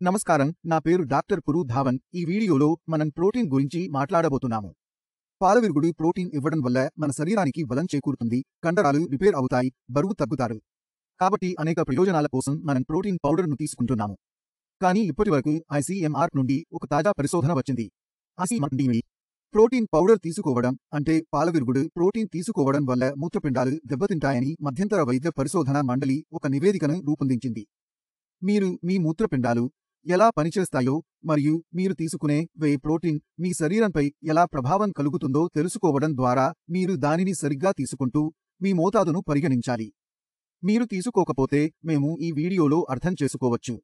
నమస్కారం, నా పేరు డాక్టర్ పురు ధావన్. ఈ వీడియోలో మనం ప్రోటీన్ గురించి మాట్లాడబోతున్నాము. పాలవిరుగుడు ప్రోటీన్ ఇవ్వడం వల్ల మన శరీరానికి బలం చేకూరుతుంది, కండరాలు రిపేర్ అవుతాయి, బరువు తగ్గుతారు. కాబట్టి అనేక ప్రయోజనాల కోసం మనం ప్రోటీన్ పౌడర్ను తీసుకుంటున్నాము. కానీ ఇప్పటివరకు ఐసీఎంఆర్ నుండి ఒక తాజా పరిశోధన వచ్చింది. ఐసీఎంఆర్ ప్రోటీన్ పౌడర్ తీసుకోవడం అంటే పాలవిరుగుడు ప్రోటీన్ తీసుకోవడం వల్ల మూత్రపిండాలు దెబ్బతింటాయని మధ్యంతర వైద్య పరిశోధన మండలి ఒక నివేదికను రూపొందించింది. మీరు మీ మూత్రపిండాలు ఎలా పనిచేస్తాయో మరియు మీరు తీసుకునే వే ప్రోటీన్ మీ శరీరంపై ఎలా ప్రభావం కలుగుతుందో తెలుసుకోవడం ద్వారా మీరు దానిని సరిగ్గా తీసుకుంటూ మీ మోతాదును పరిగణించాలి. మీరు తీసుకోకపోతే మేము ఈ వీడియోలో అర్థం చేసుకోవచ్చు.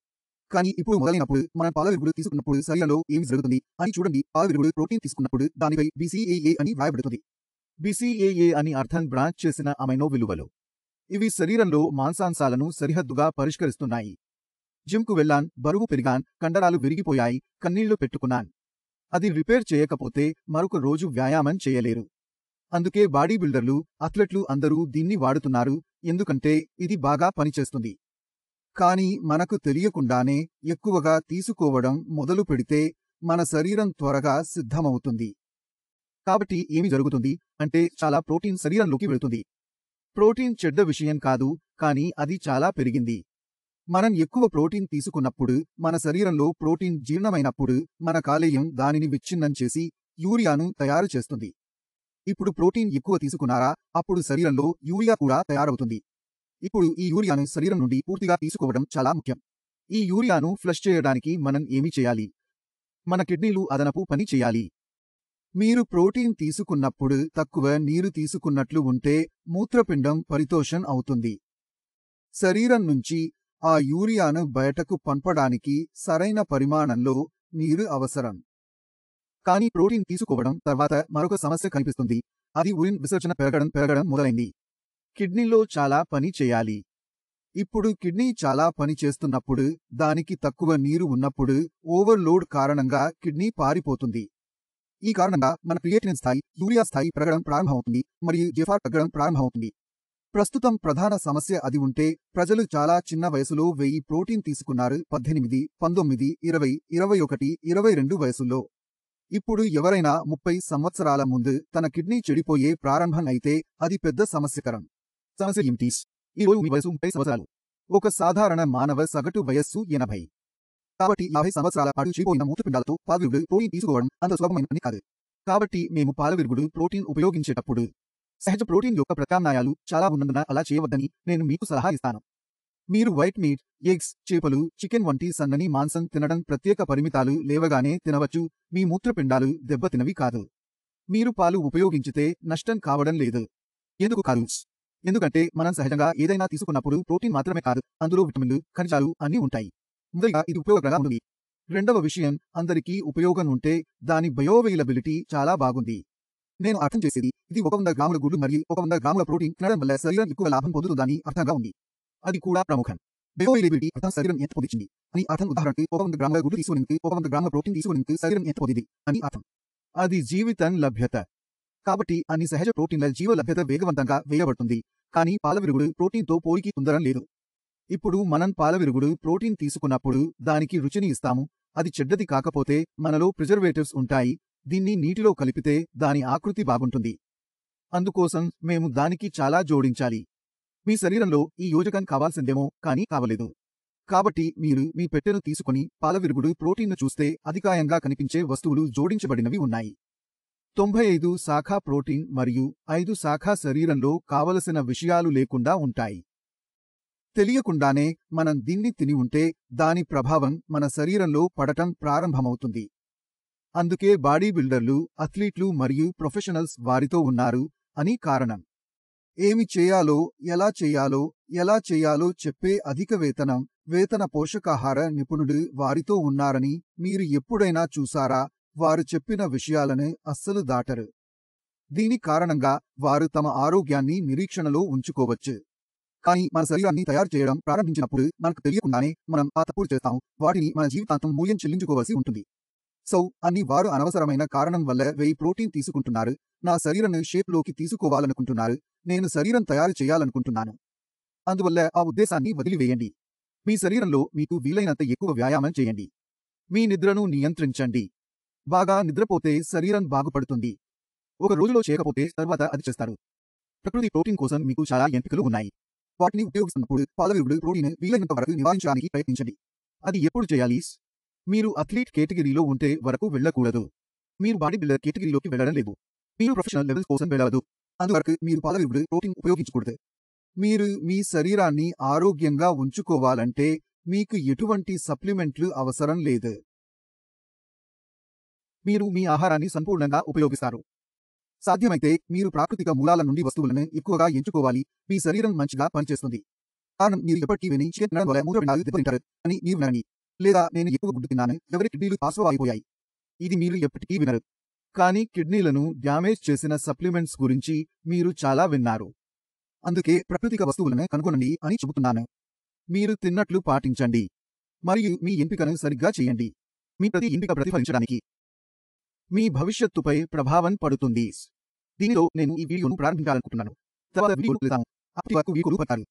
కానీ ఇప్పుడు మొదలైనప్పుడు మనం పాలవిరుగుడు తీసుకున్నప్పుడు శరీరంలో ఏమి జరుగుతుంది అని చూడండి. పాలవిరుగుడు ప్రోటీన్ తీసుకున్నప్పుడు దానిపై BCAA అని వ్రాయబడుతుంది. BCAA అని అర్థం బ్రాంచ్ చేసిన అమైనో విలువలు. ఇవి శరీరంలో మాంసాంశాలను సరిహద్దుగా పరిష్కరిస్తున్నాయి. జిమ్కు వెళ్ళాన్, బరువు పెరిగాన్, కండరాలు విరిగిపోయాయి, కన్నీళ్లు పెట్టుకున్నాన్. అది రిపేర్ చేయకపోతే మరొక రోజు వ్యాయామం చేయలేరు. అందుకే బాడీ బిల్డర్లు, అథ్లెట్లు అందరూ దీన్ని వాడుతున్నారు, ఎందుకంటే ఇది బాగా పనిచేస్తుంది. కానీ మనకు తెలియకుండానే ఎక్కువగా తీసుకోవడం మొదలు పెడితే మన శరీరం త్వరగా సిద్ధమవుతుంది. కాబట్టి ఏమి జరుగుతుంది అంటే చాలా ప్రోటీన్ శరీరంలోకి వెళుతుంది. ప్రోటీన్ చెడ్డ విషయం కాదు, కానీ అది చాలా పెరిగింది. మనం ఎక్కువ ప్రోటీన్ తీసుకున్నప్పుడు మన శరీరంలో ప్రోటీన్ జీర్ణమైనప్పుడు మన కాలేయం దానిని విచ్ఛిన్నం చేసి యూరియాను తయారు చేస్తుంది. ఇప్పుడు ప్రోటీన్ ఎక్కువ తీసుకున్నారా, అప్పుడు శరీరంలో యూరియా కూడా తయారవుతుంది. ఇప్పుడు ఈ యూరియాను శరీరం నుండి పూర్తిగా తీసుకోవడం చాలా ముఖ్యం. ఈ యూరియాను ఫ్లష్ చేయడానికి మనం ఏమి చేయాలి? మన కిడ్నీలు అదనపు పని చేయాలి. మీరు ప్రోటీన్ తీసుకున్నప్పుడు తక్కువ నీరు తీసుకున్నట్లు ఉంటే మూత్రపిండం పరితోషం అవుతుంది. శరీరం నుంచి ఆ యూరియాను బయటకు పంపడానికి సరైన పరిమాణంలో నీరు అవసరం. కానీ ప్రోటీన్ తీసుకోవడం తర్వాత మరొక సమస్య కనిపిస్తుంది. అది యూరిన్ విసర్జన పెరగడం మొదలైంది. కిడ్నీలో చాలా పని చేయాలి. ఇప్పుడు కిడ్నీ చాలా పని చేస్తున్నప్పుడు దానికి తక్కువ నీరు ఉన్నప్పుడు ఓవర్లోడ్ కారణంగా కిడ్నీ పారిపోతుంది. ఈ కారణంగా మన క్రియేటినిన్ స్థాయి, యూరియా స్థాయి పెరగడం ప్రారంభమవుతుంది మరియు GFR తగ్గడం ప్రారంభమవుతుంది. ప్రస్తుతం ప్రధాన సమస్య అది ఉంటే ప్రజలు చాలా చిన్న వయసులో 1000 ప్రోటీన్ తీసుకున్నారు. 18, 19, 20, 21, 22 వయసుల్లో. ఇప్పుడు ఎవరైనా 30 సంవత్సరాల ముందు తన కిడ్నీ చెడిపోయే ప్రారంభం అయితే అది పెద్ద సమస్యకరం. సమస్య ఏమిటి? ఈ రోజు మీ వయసు 30 సంవత్సరాలు. ఒక సాధారణ మానవ సగటు వయస్సు 80. కాబట్టి 50 సంవత్సరాల పాటు చెడిపోయిన మూత్రపిండాలతో పాలవిరుగుడు ప్రోటీన్ తీసుకోవడం అంత సులభమైన పని కాదు. కాబట్టి మేము పాలవిరుగుడు ప్రోటీన్ ఉపయోగించేటప్పుడు సహజ ప్రోటీన్ యొక్క ప్రత్యామ్నాయాలు చాలా ఉన్నందున అలా చేయవద్దని నేను మీకు సలహా ఇస్తాను. మీరు వైట్ మీట్, ఎగ్స్, చేపలు, చికెన్ వంటి సన్నని మాంసం తినడం ప్రత్యేక పరిమితాలు లేవగానే తినవచ్చు. మీ మూత్రపిండాలు దెబ్బతినవి కాదు. మీరు పాలు ఉపయోగించితే నష్టం కావడం లేదు. ఎందుకు కాదు? ఎందుకంటే మనం సహజంగా ఏదైనా తీసుకున్నప్పుడు ప్రోటీన్ మాత్రమే కాదు, అందులో విటమిన్లు, ఖనిజాలు అన్నీ ఉంటాయి. మొదటిగా ఇది ఉపయోగకరంగా ఉంటుంది. రెండవ విషయం, అందరికీ ఉపయోగం ఉంటే దాని బయోవైలబిలిటీ చాలా బాగుంది. నేను అర్థం చేసేది ఇది 100 గ్రాముల గుడ్లు మరియు 100 గ్రాముల ప్రోటీన్ తినడం వల్ల శరీరం ఎక్కువ లాభం పొందుతుందని అర్థంగా ఉంది. అది కూడా ప్రముఖం. బయోవైలబిలిటీ అర్థం శరీరం ఎంత పొందించింది అని అర్థం. ఉదాహరణకు 100 గ్రాముల గుడ్లు తీసుకునేందుకు 100 గ్రాముల ప్రోటీన్ తీసుకునేందుకు శరీరం ఎంత పొందింది అని అర్థం. అది జీవితం లభ్యత. కాబట్టి అన్ని సహజ ప్రోటీన్ల జీవ లభ్యత వేగవంతంగా వేయబడుతుంది. కానీ పాలవిరుగుడు ప్రోటీన్తో పోలికి పొందడం లేదు. ఇప్పుడు మనం పాలవిరుగుడు ప్రోటీన్ తీసుకున్నప్పుడు దానికి రుచిని ఇస్తాము. అది చెడ్డది కాకపోతే మనలో ప్రిజర్వేటివ్స్ ఉంటాయి. దీన్ని నీటిలో కలిపితే దాని ఆకృతి బాగుంటుంది. అందుకోసం మేము దానికి చాలా జోడించాలి. మీ శరీరంలో ఈ యోజకం కావాల్సిందేమో కానీ కావలేదు. కాబట్టి మీరు మీ పెట్టెను తీసుకుని పాలవిరుగుడు ప్రోటీన్ను చూస్తే అధికాయంగా కనిపించే వస్తువులు జోడించబడినవి ఉన్నాయి. 95 శాఖ ప్రోటీన్ మరియు 5 శాఖ శరీరంలో కావలసిన విషయాలు లేకుండా ఉంటాయి. తెలియకుండానే మనం దీన్ని తిని ఉంటే దాని ప్రభావం మన శరీరంలో పడటం ప్రారంభమవుతుంది. అందుకే బాడీ బిల్డర్లు, అథ్లీట్లు మరియు ప్రొఫెషనల్స్ వారితో ఉన్నారు అని కారణం. ఏమి చేయాలో, ఎలా చేయాలో చెప్పే అధిక వేతన పోషకాహార నిపుణుడు వారితో ఉన్నారని మీరు ఎప్పుడైనా చూసారా? వారు చెప్పిన విషయాలను అస్సలు దాటరు. దీని కారణంగా వారు తమ ఆరోగ్యాన్ని నిరీక్షణలో ఉంచుకోవచ్చు. కానీ మన శరీరాన్ని తయారు చేయడం ప్రారంభించినప్పుడు మనకు తెలియకుండానే మనం ఆ తప్పులు చేస్తాం. వాటిని మన జీవితాంతం మూల్యం చెల్లించుకోవాల్సి ఉంటుంది. అని వారు అనవసరమైన కారణం వల్ల 1000 ప్రోటీన్ తీసుకుంటున్నారు. నా శరీరాన్ని షేప్లోకి తీసుకోవాలనుకుంటున్నారు. నేను శరీరం తయారు చేయాలనుకుంటున్నాను. అందువల్ల ఆ ఉద్దేశాన్ని వదిలివేయండి. మీ శరీరంలో మీకు వీలైనంత ఎక్కువ వ్యాయామం చేయండి. మీ నిద్రను నియంత్రించండి. బాగా నిద్రపోతే శరీరం బాగుపడుతుంది. ఒక రోజులో చేయకపోతే తర్వాత అది చేస్తారు. ప్రకృతి ప్రోటీన్ కోసం మీకు చాలా ఎంపికలు ఉన్నాయి. వాటిని ఉపయోగిస్తున్నప్పుడు పాలవిరుగుడు ప్రోటీన్ వీలైనంత వరకు నివారించడానికి ప్రయత్నించండి. అది ఎప్పుడు చేయాలి? మీరు అథ్లీట్ కేటగిరీలో ఉంటే వరకు వెళ్ళకూడదు. మీరు బాడీ బిల్డర్ కేటగిరీలోకి వెళ్ళడం లేదు. మీరు ప్రొఫెషనల్ లెవెల్స్ కోసం వెళ్ళవద్దు. అందువరకు మీరు పాలవిరుగుడు ప్రోటీన్ ఉపయోగించకూడదు. మీరు మీ శరీరాన్ని ఆరోగ్యంగా ఉంచుకోవాలంటే మీకు ఎటువంటి సప్లిమెంట్లు అవసరం లేదు. మీరు మీ ఆహారాన్ని సంపూర్ణంగా ఉపయోగిస్తారు. సాధ్యమైతే మీరు ప్రాకృతిక మూలాల నుండి వస్తువులను ఎక్కువగా ఎంచుకోవాలి. మీ శరీరం మంచిగా పనిచేస్తుంది. కారణం మీరు ఎప్పటికీ విని చికెన్ తినడం వల్ల మూత్రపిండాలు దెబ్బతింటారు అని మీరు వినని, లేదా నేను ఎక్కువ గుడ్డు తిన్నాను ఎవరి కిడ్నీలు పార్శ్వవాయిపోయాయి. ఇది మీరు ఎప్పటికీ వినరు. కానీ కిడ్నీలను డ్యామేజ్ చేసిన సప్లిమెంట్స్ గురించి మీరు చాలా విన్నారు. అందుకే ప్రాకృతిక వస్తువులను కనుగొనండి అని చెబుతున్నాను. మీరు తిన్నట్లు పాటించండి మరియు మీ ఎంపికను సరిగ్గా చేయండి. మీ ప్రతి ఎంపిక ప్రతిఫలించడానికి మీ భవిష్యత్తుపై ప్రభావం పడుతుంది. దీనితో నేను ఈ వీడియోను ప్రారంభించాలనుకుంటున్నాను. తర్వాత వీడియోలు కలుద్దాం. అప్పటి వరకు వీడ్కోలు పడతారు.